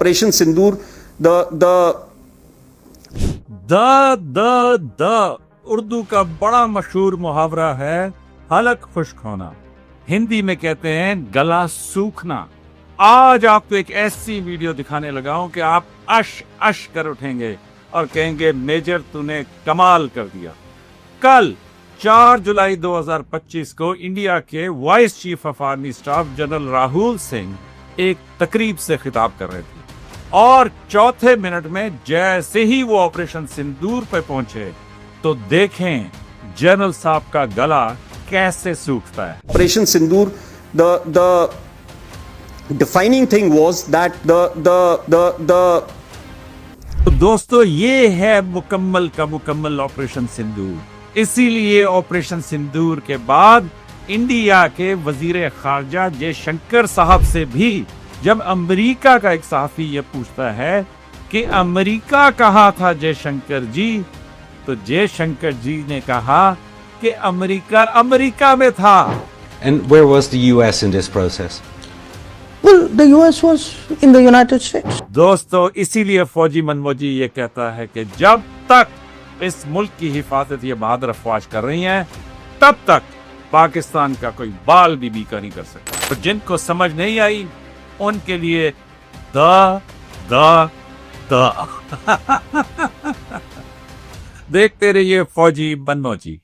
Operation Sindoor, the Urdu का बड़ा मशहूर मुहावरा है हलक खुश्क होना। हिंदी में कहते हैं गला सूखना। आज आपको एक ऐसी वीडियो दिखाने लगा हूं कि आप अश अश कर उठेंगे और कहेंगे मेजर तूने कमाल कर दिया। कल 4 जुलाई 2025 को इंडिया के vice chief of army staff general Rahul Singh एक तकरीब से खिताब कर रहे थे और चौथे मिनट में जैसे ही वो ऑपरेशन सिंदूर पे पहुंचे तो देखें जनरल साहब का गला कैसे सूखता है। Operation Sindoor, the defining thing was that the तो दोस्तों ये है मुकम्मल का मुकम्मल ऑपरेशन सिंदूर। इसीलिए ऑपरेशन सिंदूर के बाद इंडिया के वजीर खारजा जयशंकर साहब से भी जब अमेरिका का एक सहाफी ये पूछता है कि अमेरिका कहाँ था जयशंकर जी, तो जयशंकर जी ने कहा कि अमेरिका में था। And where was the US in this process? Well, the US was in the United States. दोस्तों इसीलिए फौजी मनमोजी ये कहता है कि जब तक इस मुल्क की हिफाजत ये बहादुर अफवाज कर रही हैं तब तक पाकिस्तान का कोई बाल भी बीका नहीं कर सकता। तो जिनको समझ नहीं आई उनके लिए द देखते रहिए फौजी मनमोजी।